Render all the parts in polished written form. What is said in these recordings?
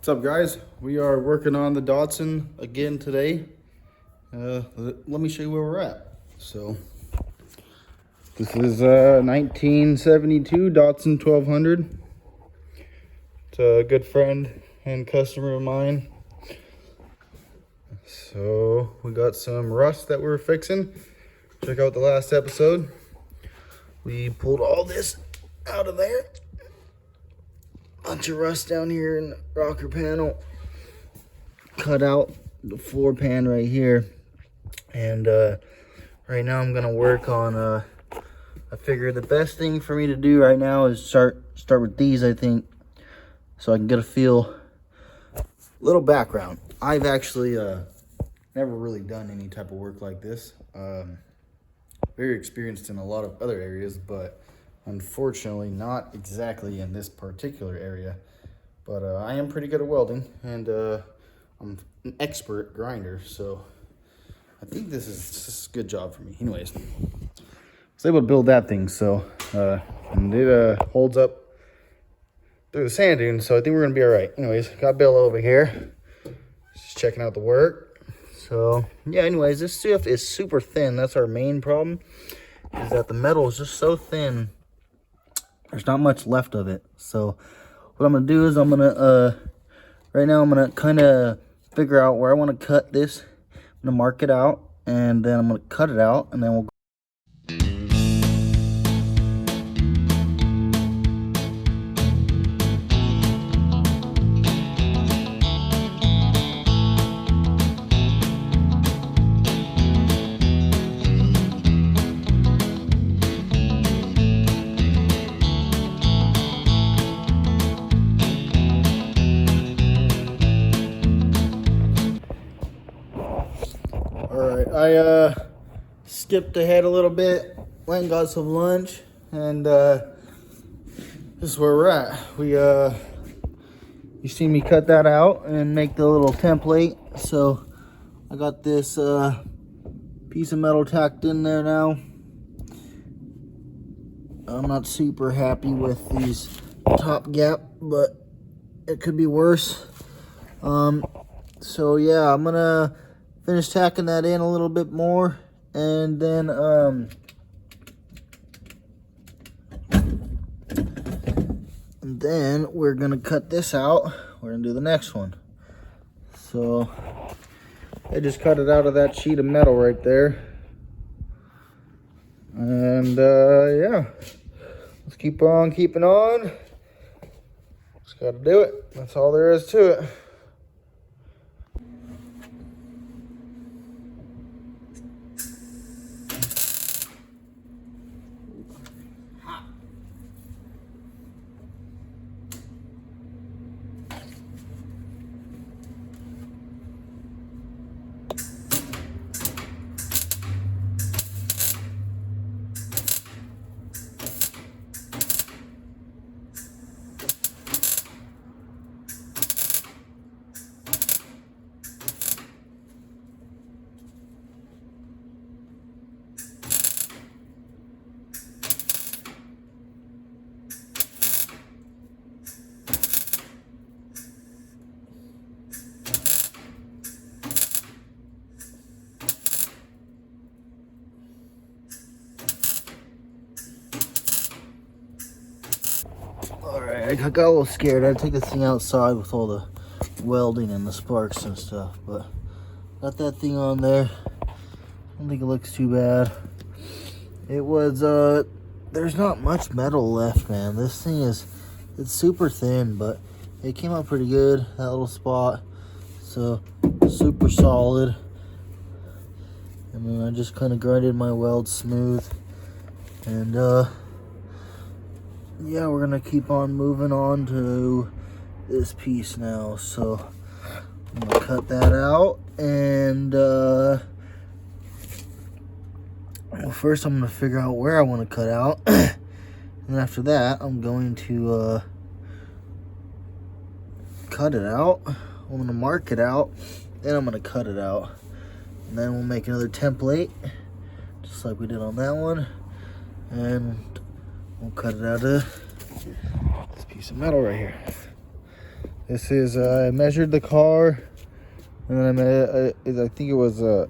What's up, guys? We are working on the DATSUN again today. Let me show you where we're at. So this is 1972 DATSUN 1200. It's a good friend and customer of mine. So we got some rust that we're fixing. Check out the last episode. We pulled all this out of there. Bunch of rust down here in the rocker panel. Cut out the floor pan right here. And right now I'm gonna work on I figure the best thing for me to do right now is start with these, I think, so I can get a feel. Little background. I've actually never really done any type of work like this. Very experienced in a lot of other areas, but unfortunately not exactly in this particular area. But I am pretty good at welding, and I'm an expert grinder, so I think this is a good job for me. Anyways, I was able to build that thing, so and it holds up through the sand dunes, so I think we're gonna be all right. Anyways, got Bill over here, just checking out the work. So yeah, anyways, this stuff is super thin. That's our main problem, is that the metal is just so thin. There's not much left of it. So what I'm gonna do is I'm gonna right now I'm gonna kind of figure out where I want to cut this. I'm gonna mark it out, and then I'm gonna cut it out, and then we'll I skipped ahead a little bit, went and got some lunch, and this is where we're at. You see me cut that out and make the little template. So I got this piece of metal tacked in there now. I'm not super happy with these top gap, but it could be worse. So yeah, I'm gonna finish tacking that in a little bit more, and then we're gonna cut this out. We're gonna do the next one. So I just cut it out of that sheet of metal right there, and yeah, let's keep on keeping on. Just gotta do it. That's all there is to it. Alright, I got a little scared. I had to take this thing outside with all the welding and the sparks and stuff, but got that thing on there. I don't think it looks too bad. It was, there's not much metal left, man. This thing it's super thin, but it came out pretty good, that little spot. So, super solid. And then I just kind of grinded my weld smooth. And, yeah, we're gonna keep on moving on to this piece now. So I'm gonna cut that out, and well, first I'm gonna figure out where I want to cut out, and then after that I'm going to cut it out. I'm gonna mark it out, then I'm gonna cut it out, and then we'll make another template just like we did on that one, and we'll cut it out of this piece of metal right here. This is, I measured the car, and then I think it was a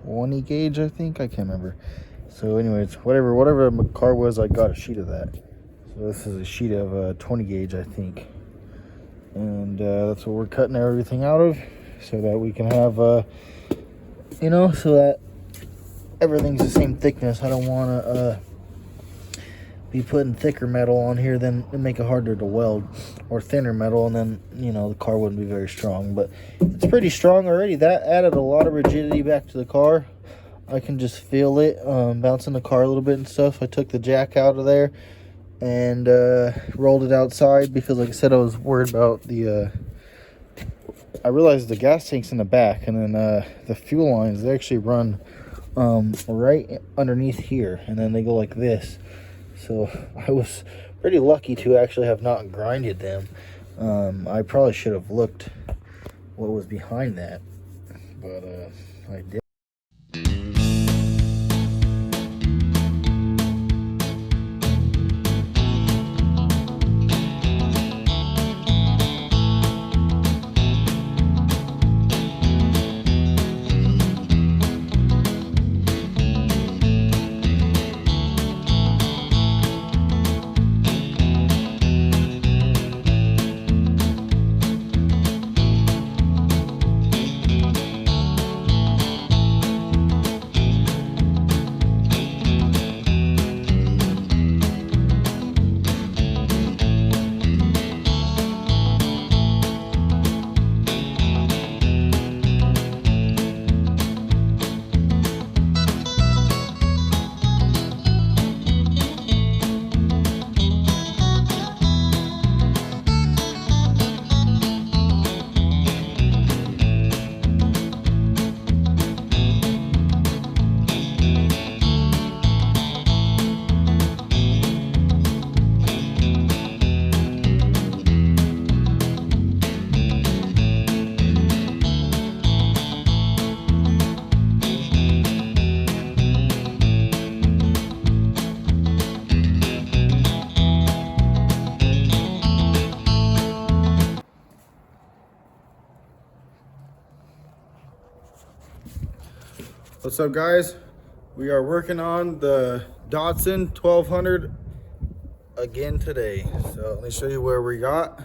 20 gauge, I think. I can't remember. So anyways, whatever my car was, I got a sheet of that. So this is a sheet of 20 gauge, I think. And that's what we're cutting everything out of, so that we can have, you know, so that everything's the same thickness. I don't want to be putting thicker metal on here, then it make it harder to weld, or thinner metal, and then, you know, the car wouldn't be very strong. But it's pretty strong already. That added a lot of rigidity back to the car. I can just feel it bouncing the car a little bit and stuff. I took the jack out of there and rolled it outside because, like I said, I was worried about the I realized the gas tank's in the back, and then the fuel lines, they actually run right underneath here, and then they go like this. So I was pretty lucky to actually have not grinded them. I probably should have looked what was behind that, but I did. What's up, guys? We are working on the DATSUN 1200 again today. So let me show you where we got.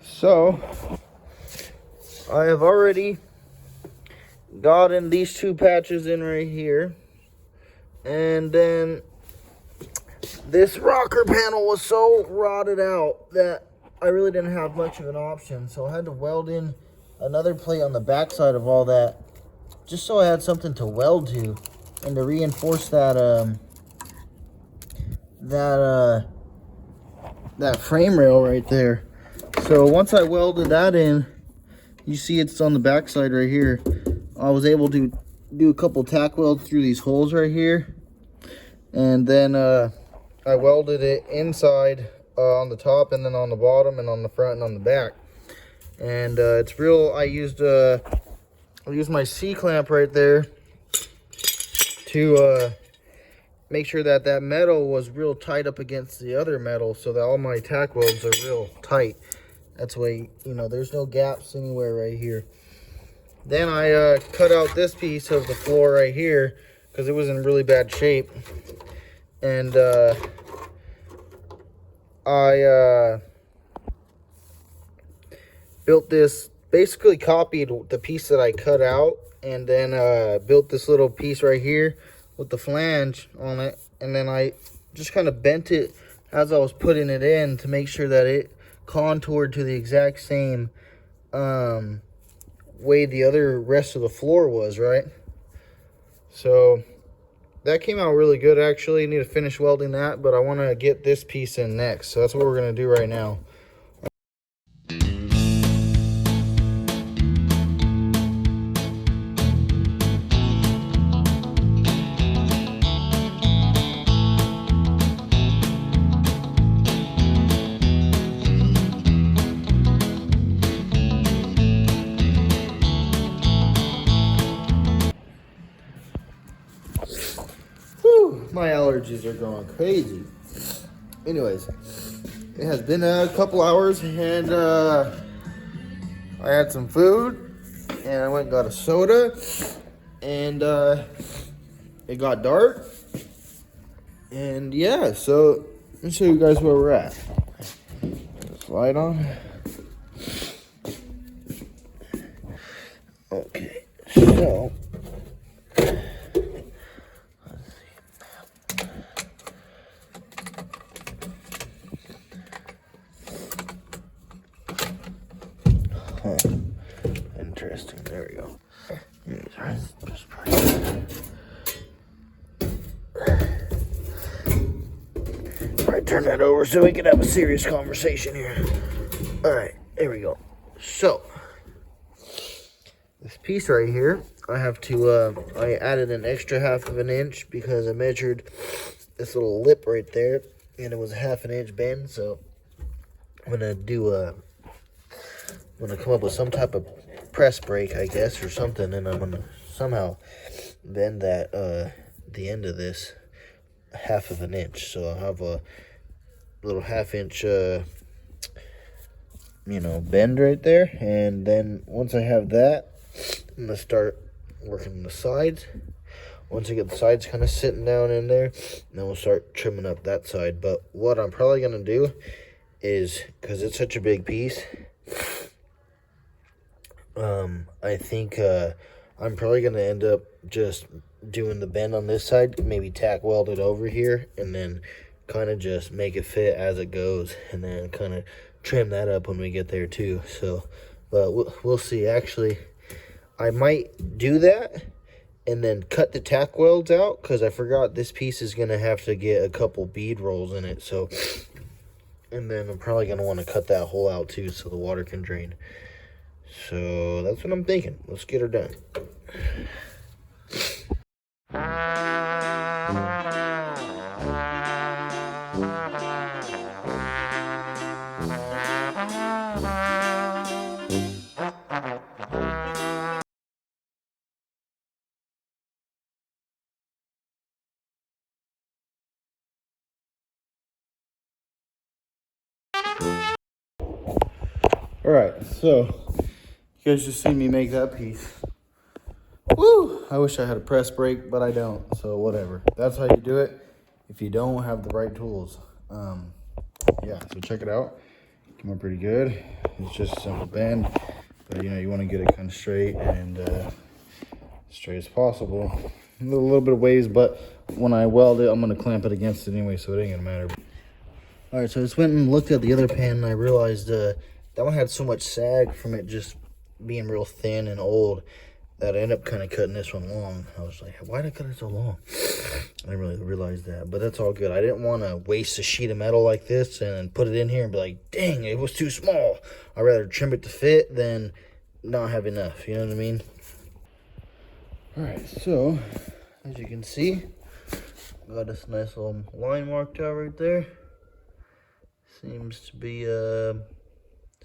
So I have already gotten these two patches in right here, and then this rocker panel was so rotted out that I really didn't have much of an option. So I had to weld in another plate on the back side of all that, just so I had something to weld to, and to reinforce that that frame rail right there. So once I welded that in, you see it's on the back side right here. I was able to do a couple tack welds through these holes right here, and then I welded it inside on the top, and then on the bottom, and on the front, and on the back. And it's real. I used my C-clamp right there to make sure that that metal was real tight up against the other metal, so that all my tack welds are real tight. That's why, you know, there's no gaps anywhere right here. Then I cut out this piece of the floor right here because it was in really bad shape. And I built this, basically copied the piece that I cut out, and then built this little piece right here with the flange on it, and then I just kind of bent it as I was putting it in to make sure that it contoured to the exact same way the other rest of the floor was, right? So that came out really good. Actually, need to finish welding that, but I want to get this piece in next, so that's what we're going to do right now. My allergies are going crazy. Anyways, It has been a couple hours, and I had some food, and I went and got a soda, and it got dark, and yeah, so let me show you guys where we're at. Slide on. Okay, so interesting. There we go. Just probably turn that over so we can have a serious conversation here. All right, there we go. So this piece right here, I have to. I added an extra 1/2 inch because I measured this little lip right there, and it was a 1/2 inch bend. So I'm gonna do a. I'm gonna come up with some type of press brake, I guess, or something, and I'm gonna somehow bend that the end of this 1/2 inch. So I'll have a little 1/2 inch bend right there, and then once I have that, I'm gonna start working the sides. Once I get the sides kind of sitting down in there, then we'll start trimming up that side. But what I'm probably gonna do is, because it's such a big piece, I think I'm probably gonna end up just doing the bend on this side, maybe tack weld it over here, and then kind of just make it fit as it goes, and then kind of trim that up when we get there too. So, but we'll see. Actually, I might do that and then cut the tack welds out, because I forgot this piece is gonna have to get a couple bead rolls in it. So, and then I'm probably gonna want to cut that hole out too, so the water can drain. So that's what I'm thinking. Let's get her done. All right, so you guys just seen me make that piece. Woo! I wish I had a press brake, but I don't, so whatever. That's how you do it if you don't have the right tools. Yeah, so check it out. Came out pretty good. It's just a simple bend, but you want to get it kind of straight and straight as possible. A little bit of waves, but when I weld it, I'm going to clamp it against it anyway, so it ain't going to matter. All right, so I just went and looked at the other pan, and I realized that one had so much sag from it just being real thin and old that I ended up kind of cutting this one long. I was like, why did I cut it so long? I didn't really realize that, but that's all good. I didn't want to waste a sheet of metal like this and put it in here and be like, dang, it was too small. I'd rather trim it to fit than not have enough, you know what I mean? All right, so as you can see, got this nice little line marked out right there. Seems to be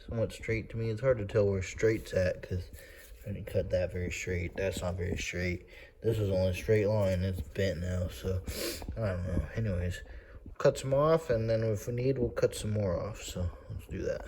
somewhat straight to me. It's hard to tell where straight's at because I didn't cut that very straight. That's not very straight. This is only a straight line. It's bent now, so I don't know. Anyways, we'll cut some off, and then if we need, we'll cut some more off. So let's do that.